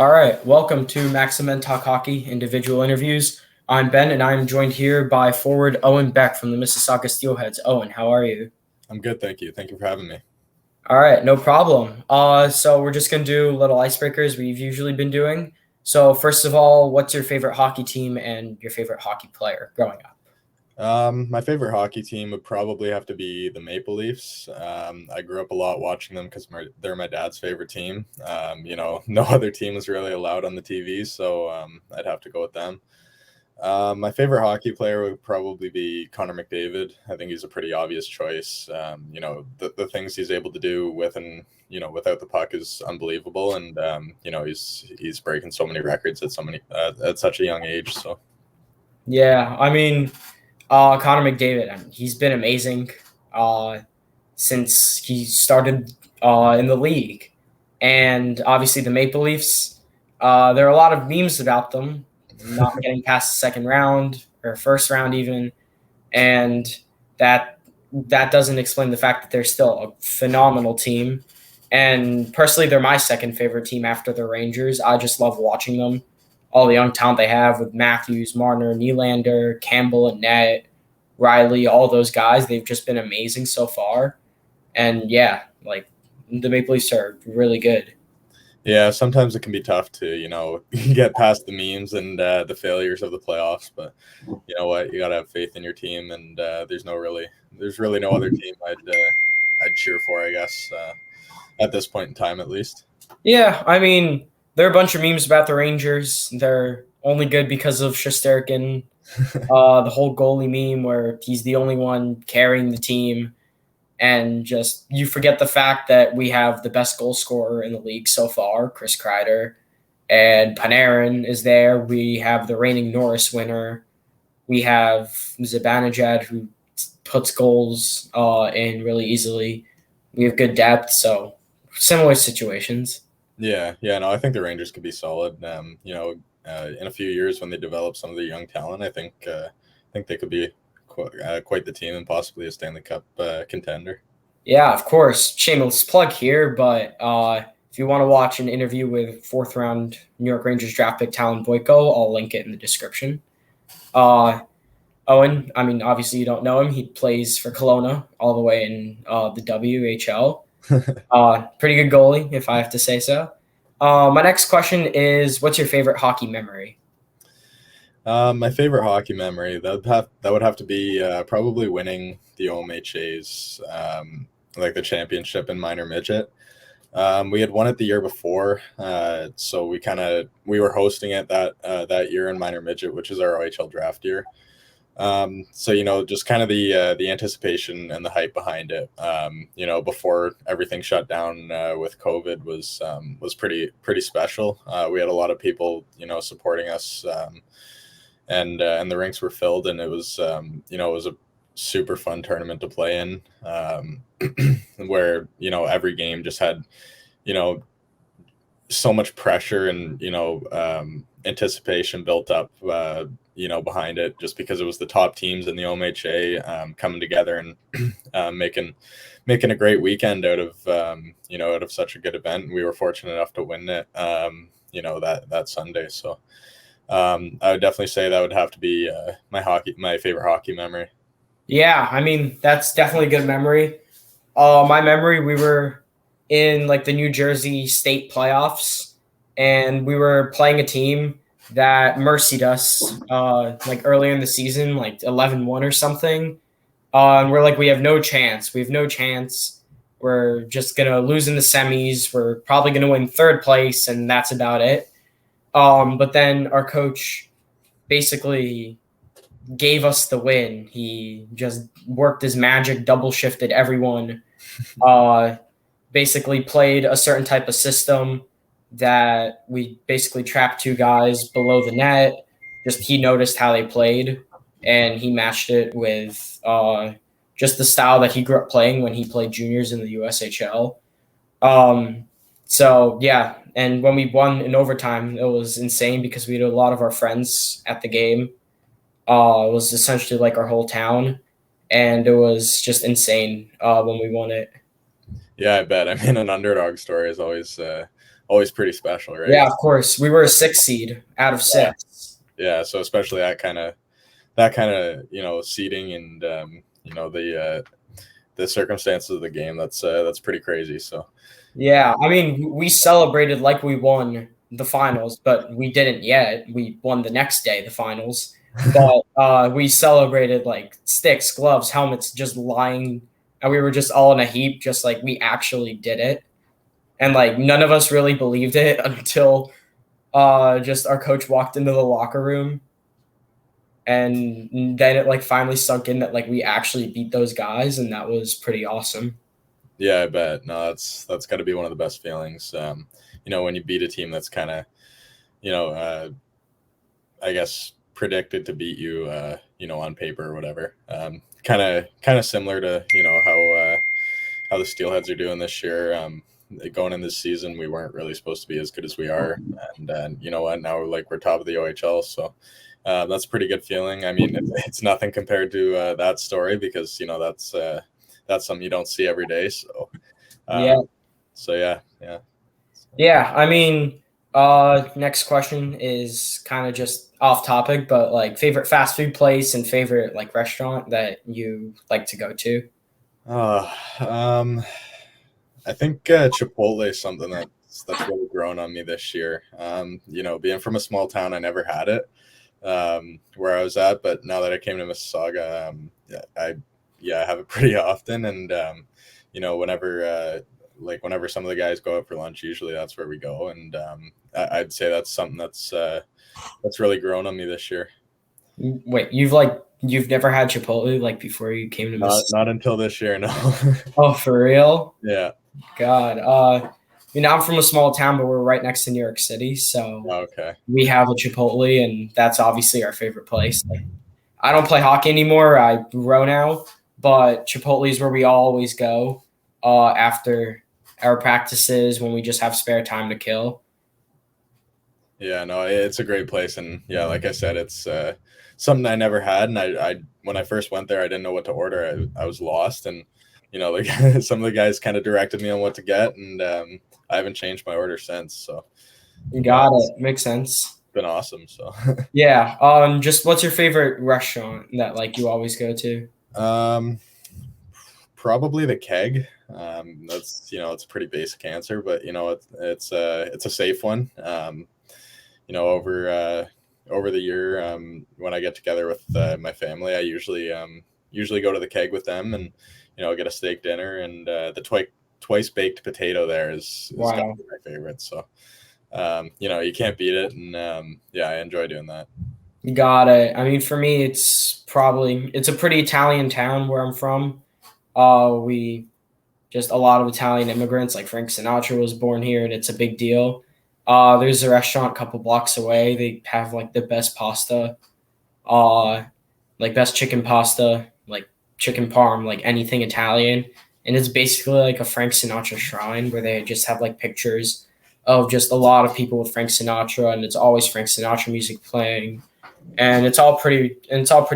All right, welcome to Maximen Talk Hockey individual interviews. I'm Ben, and I'm joined here by forward Owen Beck from the Mississauga Steelheads. Owen, how are you? I'm good, thank you. Thank you for having me. All right, no problem. So we're just gonna do little icebreakers we've usually been doing. So first of all, what's your favorite hockey team and your favorite hockey player growing up? My favorite hockey team would probably have to be the Maple Leafs. I grew up a lot watching them because they're my dad's favorite team. No other team was really allowed on the TV, so I'd have to go with them. My favorite hockey player would probably be Connor McDavid. I think he's a pretty obvious choice. The things he's able to do with and without the puck is unbelievable, and he's breaking so many records at such a young age. So Yeah, Connor McDavid. He's been amazing uh, since he started in the league, and obviously the Maple Leafs. There are a lot of memes about them not getting past the second round or first round even, and that doesn't explain the fact that they're still a phenomenal team. And personally, they're my second favorite team after the Rangers. I just love watching them. All the young talent they have with Matthews, Marner, Nylander, Campbell, and Net, Riley, all those guys, they've just been amazing so far. And yeah, like the Maple Leafs are really good. yeah, sometimes it can be tough to, get past the memes and the failures of the playoffs. But you know what, you gotta have faith in your team, and there's really no other team I'd cheer for, I guess, at this point in time, at least. Yeah, there are a bunch of memes about the Rangers. They're only good because of Shesterkin. The whole goalie meme where he's the only one carrying the team, and just you forget the fact that we have the best goal scorer in the league so far, Chris Kreider, and Panarin is there. We have the reigning Norris winner. We have Zibanejad who puts goals in really easily. We have good depth, so similar situations. Yeah, no, I think the Rangers could be solid. In a few years when they develop some of the young talent, I think they could be quite the team and possibly a Stanley Cup contender. Yeah, of course. Shameless plug here, but if you want to watch an interview with fourth round New York Rangers draft pick Talon Boyko, I'll link it in the description. Uh, Owen, obviously you don't know him. He plays for Kelowna all the way in the WHL. Pretty good goalie, if I have to say so. My next question is, what's your favorite hockey memory? My favorite hockey memory that would have to be probably winning the OMHA's like the championship in minor midget. We had won it the year before, so we were hosting it that year in minor midget, which is our OHL draft year. So just kind of the anticipation and the hype behind it. Before everything shut down with COVID was pretty special. We had a lot of people supporting us, and the rinks were filled, and it was a super fun tournament to play in, where every game just had you know so much pressure and anticipation built up behind it, just because it was the top teams in the OMHA coming together and making a great weekend out of such a good event. We were fortunate enough to win it that Sunday. So I would definitely say that would have to be my favorite hockey memory. Yeah, that's definitely a good memory. My memory, we were in like the New Jersey state playoffs, and we were playing a team that mercied us like earlier in the season, like 11-1 or something. And we're like, we have no chance. We have no chance. We're just going to lose in the semis. We're probably going to win third place, and that's about it. But then our coach basically gave us the win. He just worked his magic, double shifted everyone, uh, basically played a certain type of system that we basically trapped two guys below the net. Just he noticed how they played, and he matched it with just the style that he grew up playing when he played juniors in the USHL. Um, so yeah, and when we won in overtime, it was insane because we had a lot of our friends at the game. It was essentially like our whole town, and it was just insane when we won it. Yeah, I bet. I mean, an underdog story is always always pretty special, right? Yeah, of course. We were a 6 seed out of Yeah, 6. yeah. So especially that kind of seating and the circumstances of the game. That's pretty crazy. So Yeah, I mean, we celebrated like we won the finals, but we didn't yet. We won the next day, the finals. But we celebrated like sticks, gloves, helmets, just lying, and we were just all in a heap, just like we actually did it. And like none of us really believed it until just our coach walked into the locker room, and then it like finally sunk in that like we actually beat those guys, and that was pretty awesome. yeah, I bet. No, that's got to be one of the best feelings. When you beat a team that's kind of you know I guess predicted to beat you, on paper or whatever. Kind of similar to how the Steelheads are doing this year. Going in this season, we weren't really supposed to be as good as we are, and you know what? Now we're top of the OHL, so that's a pretty good feeling. I mean, it's nothing compared to that story because that's something you don't see every day. So, Yeah. yeah, yeah. Yeah, I mean, next question is kind of just off topic, but like favorite fast food place and favorite like restaurant that you like to go to. Uh, um, I think Chipotle is something that's really grown on me this year. Being from a small town, I never had it where I was at, but now that I came to Mississauga, I have it pretty often, and whenever some of the guys go out for lunch, usually that's where we go, and I'd say that's something that's really grown on me this year. Wait, you've never had Chipotle like before you came to Not Mississippi? until this year, no. Oh, for real? Yeah. God. I'm from a small town, but we're right next to New York City, so Okay. we have a Chipotle, and that's obviously our favorite place. Like, I don't play hockey anymore. I row now, but Chipotle is where we always go after our practices when we just have spare time to kill. Yeah, no, it's a great place, and yeah, like I said, it's something I never had, and I when I first went there, I didn't know what to order. I was lost, and like some of the guys kind of directed me on what to get, and I haven't changed my order since. So You yeah, got it's it. Makes sense. been awesome. So Yeah. Just what's your favorite restaurant that like you always go to? um, probably the keg. That's it's a pretty basic answer, but it's a safe one. Over the year, when I get together with my family, I usually go to the keg with them and get a steak dinner, and the twice baked potato there is got to Wow. be my favorite. So you can't beat it, and yeah, I enjoy doing that. You got it. I mean, for me, it's a pretty Italian town where I'm from. We just a lot of Italian immigrants. Like Frank Sinatra was born here, and it's a big deal. There's a restaurant a couple blocks away. They have like the best pasta, uh, like best chicken pasta, like chicken parm, like anything Italian. And it's basically like a Frank Sinatra shrine where they just have like pictures of just a lot of people with Frank Sinatra, and it's always Frank Sinatra music playing, and it's all pretty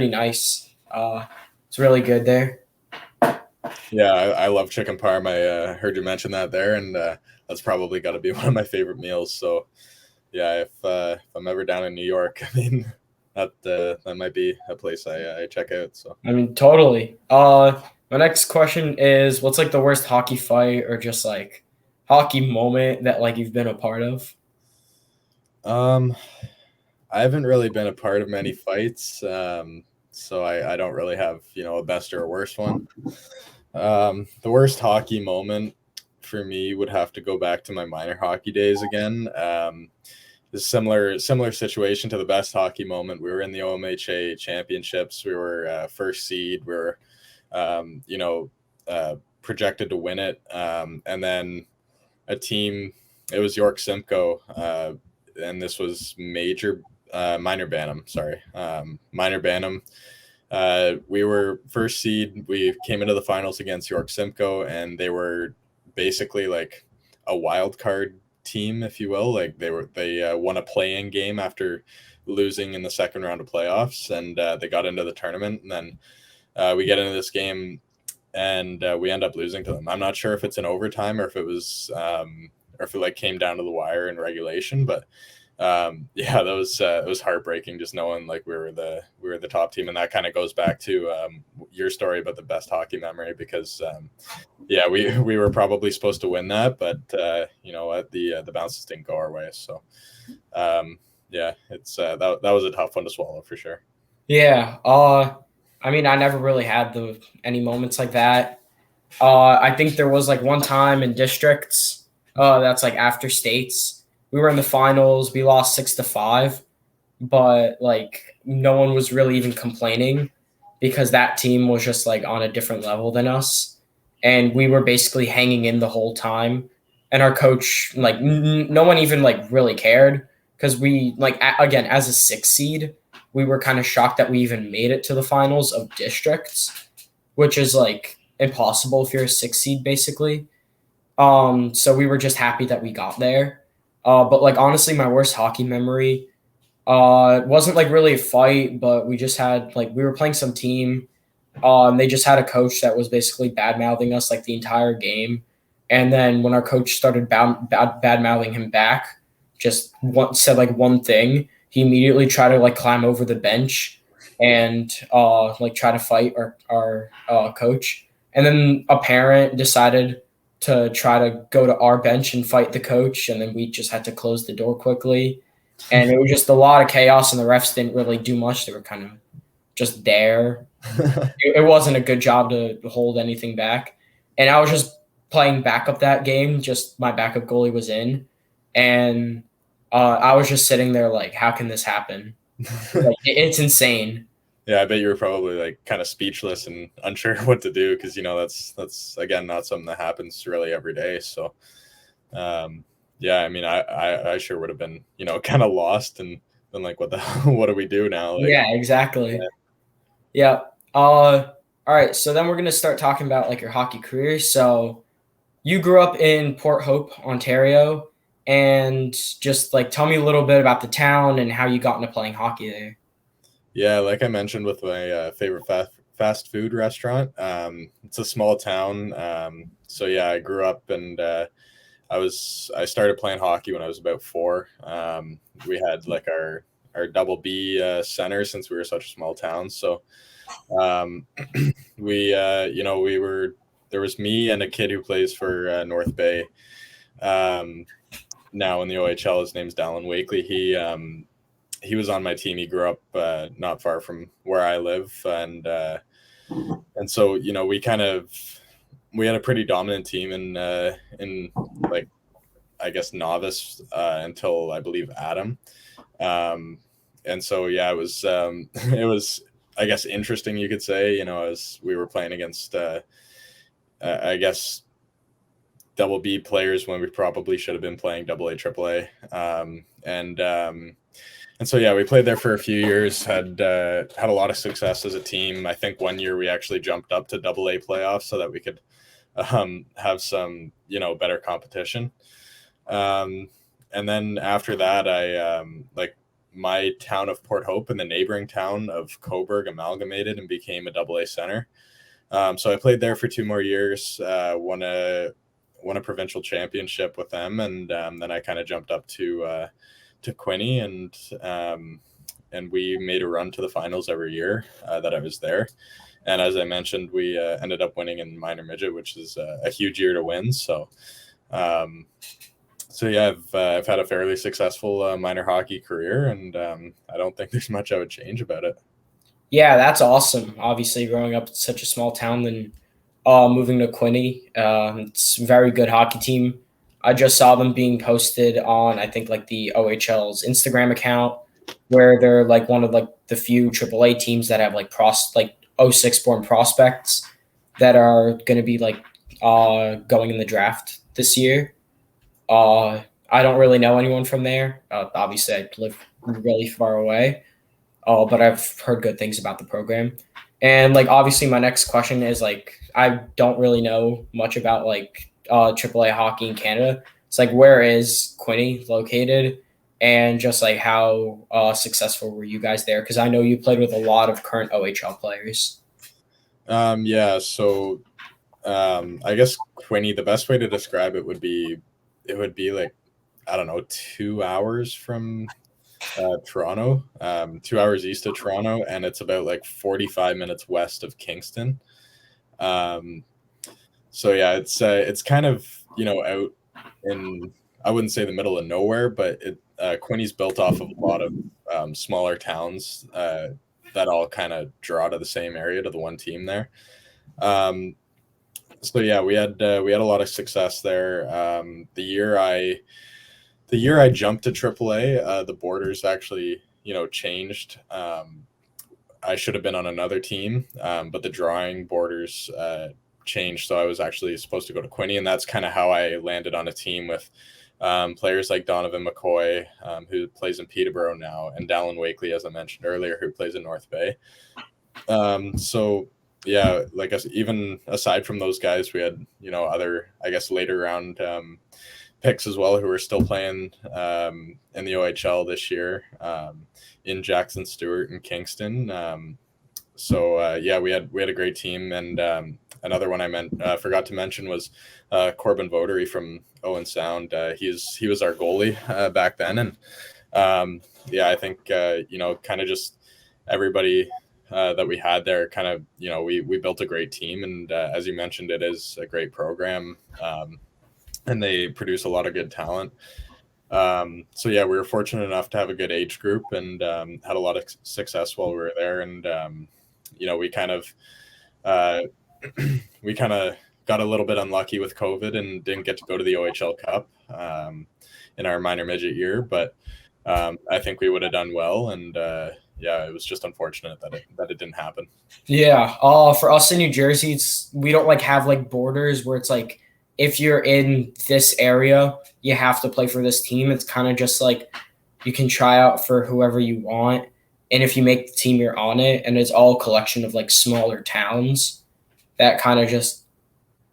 nice. It's really good there. Yeah, I love chicken parm. I heard you mention that there, and that's probably got to be one of my favorite meals. So yeah, if I'm ever down in New York, I mean that might be a place I check out. So I mean, totally. My next question is, what's like the worst hockey fight or just like hockey moment that like you've been a part of? um, I haven't really been a part of many fights, so I don't really have a best or a worst one. The worst hockey moment for me would have to go back to my minor hockey days again. The similar situation to the best hockey moment. We were in the OMHA championships. We were first seed. We were, projected to win it. And then a team. It was York Simcoe, and this was minor Bantam. Sorry, minor Bantam. We were first seed. We came into the finals against York Simcoe, and they were basically like a wild card team, if you will. Like they won a play-in game after losing in the second round of playoffs, and they got into the tournament. And then we get into this game, and we end up losing to them. I'm not sure if it's an overtime or if it was or if it like came down to the wire in regulation. But yeah, that was it was heartbreaking just knowing like we were the top team, and that kind of goes back to your story about the best hockey memory because yeah, we were probably supposed to win that, but you know what, the bounces didn't go our way. So yeah, it's that was a tough one to swallow for sure. Yeah. I mean, I never really had any moments like that. I think there was like one time in districts. That's like after states. We were in the finals. We lost 6-5, but like no one was really even complaining because that team was just like on a different level than us, and we were basically hanging in the whole time. And our coach, like, no one even like really cared because we like again as a 6 seed, we were kind of shocked that we even made it to the finals of districts, which is like impossible if you're a 6 seed basically. So we were just happy that we got there. But like honestly, my worst hockey memory it wasn't like really a fight, but we just had like we were playing some team. They just had a coach that was basically bad mouthing us like the entire game. And then when our coach started bad mouthing him back, said like one thing, he immediately tried to like climb over the bench and like try to fight our coach. And then a parent decided to try to go to our bench and fight the coach, and then we just had to close the door quickly. And it was just a lot of chaos, and the refs didn't really do much. They were kind of just there. It wasn't a good job to hold anything back. And I was just playing backup that game. Just my backup goalie was in, and I was just sitting there like, how can this happen? Like, it's insane. Yeah, I bet you were probably like kind of speechless and unsure what to do because you know that's again not something that happens really every day. So yeah, I mean, I sure would have been, you know, kind of lost and been like, what the what do we do now? Like, Yeah, exactly. yeah, Yeah. All right. So then we're gonna start talking about like your hockey career. So you grew up in Port Hope, Ontario, and just like tell me a little bit about the town and how you got into playing hockey there. yeah, like I mentioned with my favorite fast food restaurant, it's a small town. So yeah, I grew up and I started playing hockey when I was about 4. We had like our double B center since we were such a small town. So um, we you know we were there was me and a kid who plays for North Bay um, now in the OHL. His name's Dallin Wakely. He was on my team. He grew up not far from where I live, and so you know we had a pretty dominant team in like I guess novice until I believe Adam. And so yeah, it was it was I guess interesting you could say, you know, as we were playing against I guess double B players when we probably should have been playing double A, triple A. And so yeah, we played there for a few years, had a lot of success as a team. I think one year we actually jumped up to double A playoffs so that we could have some, you know, better competition. And then after that, I like my town of Port Hope and the neighboring town of Coburg amalgamated and became a double A center. So I played there for 2 more years, won a provincial championship with them, and then I kind of jumped up to Quinny, and we made a run to the finals every year that I was there. And as I mentioned, we ended up winning in minor midget, which is a huge year to win. So, so yeah, I've had a fairly successful minor hockey career, and I don't think there's much I would change about it. Yeah, that's awesome. Obviously, growing up in such a small town, then moving to Quinny, it's a very good hockey team. I just saw them being posted on I think like the OHL's Instagram account, where they're like one of like the few AAA teams that have like like 06 born prospects that are going to be like going in the draft this year. I don't really know anyone from there. Obviously, I live really far away, but I've heard good things about the program. And like obviously my next question is like I don't really know much about like AAA hockey in Canada. It's like where is Quinny located, and just like how successful were you guys there? Because I know you played with a lot of current OHL players. Yeah, so I guess Quinny, the best way to describe it would be it would be like, I don't know, 2 hours from Toronto, 2 hours east of Toronto, and it's about like 45 minutes west of Kingston. Um, so yeah, it's kind of, out in, I wouldn't say the middle of nowhere, but Quinny's built off of a lot of smaller towns that all kind of draw to the same area, to the one team there. So yeah, we had a lot of success there. The year I jumped to AAA, the borders actually, changed. I should have been on another team, but the drawing borders changed, so I was actually supposed to go to Quinny, and that's kind of how I landed on a team with players like Donovan McCoy, who plays in Peterborough now, and Dallin Wakely, as I mentioned earlier, who plays in North Bay. So yeah, like us, even aside from those guys, we had other, I guess, later round picks as well who are still playing in the OHL this year, in Jackson Stewart and Kingston. So yeah, we had a great team, and another one forgot to mention was Corbin Votary from Owen Sound. He was our goalie back then, and yeah, I think kind of just everybody that we had there, kind of we built a great team, and as you mentioned, it is a great program, and they produce a lot of good talent. So yeah, we were fortunate enough to have a good age group, and had a lot of success while we were there, and we kind of uh, we kind of got a little bit unlucky with COVID and didn't get to go to the OHL Cup in our minor midget year, but I think we would have done well, and yeah, it was just unfortunate that it didn't happen. Yeah. For us in New Jersey, we don't like have like borders where it's like if you're in this area, you have to play for this team. It's kind of just like you can try out for whoever you want, and if you make the team, you're on it. And it's all a collection of like smaller towns that kind of just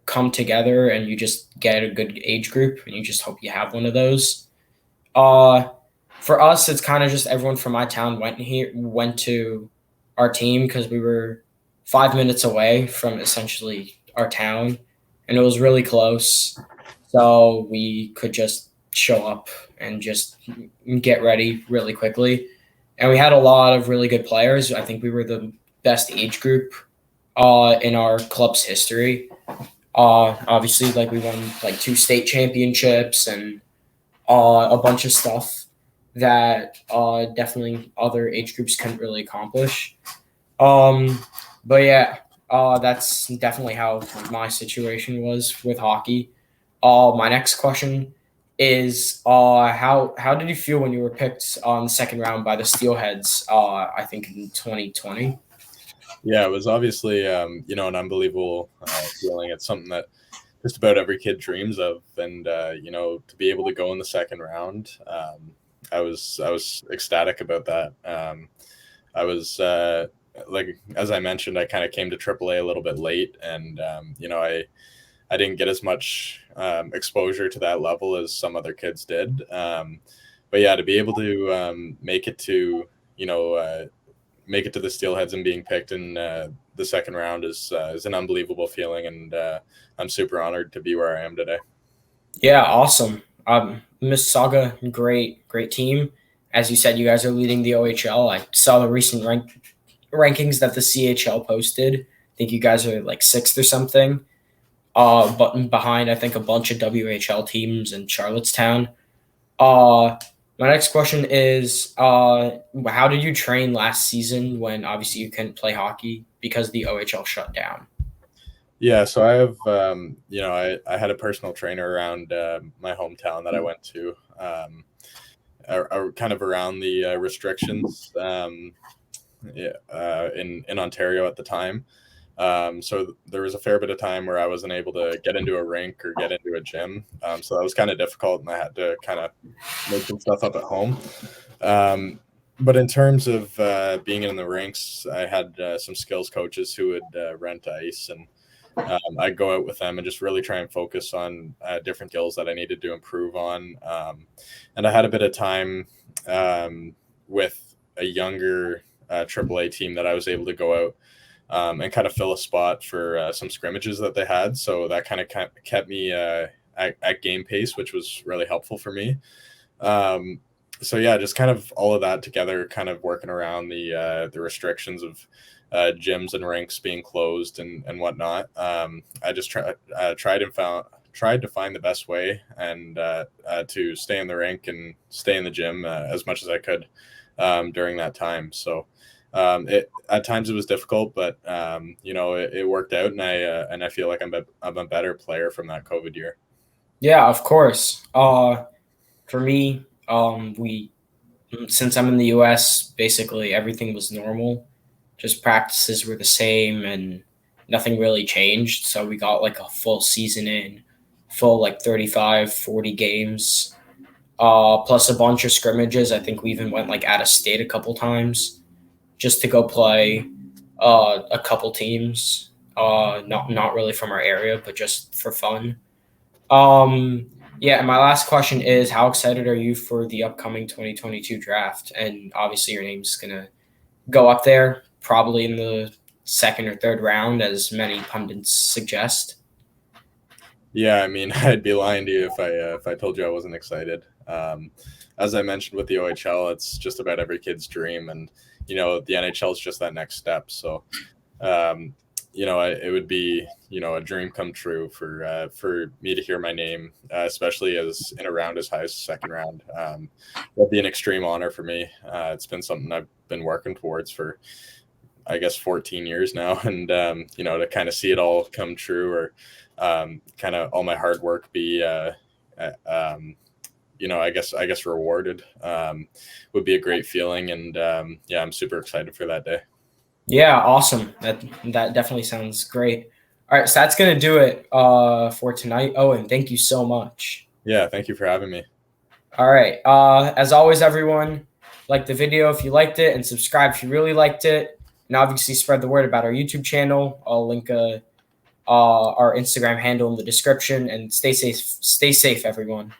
come together, and you just get a good age group, and you just hope you have one of those. Uh, for us, it's kind of just everyone from my town went to our team because we were 5 minutes away from essentially our town, and it was really close. So we could just show up and just get ready really quickly. And we had a lot of really good players. I think we were the best age group in our club's history. Obviously, like we won like 2 state championships and a bunch of stuff that definitely other age groups couldn't really accomplish. Um, but yeah, that's definitely how my situation was with hockey. My next question is how did you feel when you were picked on the second round by the Steelheads? I think in 2020. Yeah, it was obviously an unbelievable feeling. It's something that just about every kid dreams of, and to be able to go in the second round, I was ecstatic about that. I was like, as I mentioned, I kind of came to AAA a little bit late, and I didn't get as much exposure to that level as some other kids did. But yeah, to be able to make it to the Steelheads and being picked in the second round is an unbelievable feeling, and I'm super honored to be where I am today. Yeah, awesome. Mississauga, great team. As you said, you guys are leading the OHL. I saw the recent rankings that the CHL posted. I think you guys are like sixth or something. But behind, I think, a bunch of WHL teams in Charlottetown. Uh, my next question is, how did you train last season when obviously you couldn't play hockey because the OHL shut down? Yeah, so I have, I had a personal trainer around my hometown that I went to, kind of around the restrictions, yeah, in Ontario at the time. So there was a fair bit of time where I wasn't able to get into a rink or get into a gym. So that was kind of difficult, and I had to kind of make some stuff up at home. But in terms of being in the rinks, I had some skills coaches who would rent ice, and I'd go out with them and just really try and focus on different skills that I needed to improve on. And I had a bit of time with a younger AAA team that I was able to go out and kind of fill a spot for some scrimmages that they had. So that kind of kept me at game pace, which was really helpful for me. So yeah, just kind of all of that together, kind of working around the restrictions of gyms and rinks being closed and whatnot. I just tried to find the best way and to stay in the rink and stay in the gym as much as I could during that time. So at times it was difficult, but it worked out, and I feel like I'm a better player from that COVID year. Yeah, of course. For me, we since I'm in the US, basically everything was normal. Just practices were the same and nothing really changed. So we got like a full season in, full like 35, 40 games, plus a bunch of scrimmages. I think we even went like out of state a couple times just to go play a couple teams. Not really from our area, but just for fun. Um, yeah, and my last question is, how excited are you for the upcoming 2022 draft? And obviously, your name's gonna go up there, probably in the second or third round, as many pundits suggest. Yeah, I mean, I'd be lying to you if I told you I wasn't excited. As I mentioned with the OHL, it's just about every kid's dream, and the NHL is just that next step. So, um, it would be a dream come true for me to hear my name, especially as in a round as high as the second round. That'd be an extreme honor for me. It's been something I've been working towards for, I guess, 14 years now, and to kind of see it all come true, or kind of all my hard work be I guess rewarded, would be a great feeling. And yeah, I'm super excited for that day. Yeah, awesome. That definitely sounds great. All right, so that's gonna do it for tonight. Owen, thank you so much. Yeah, thank you for having me. All right. As always, everyone, like the video if you liked it, and subscribe if you really liked it, and obviously spread the word about our YouTube channel. I'll link our Instagram handle in the description. And stay safe, everyone.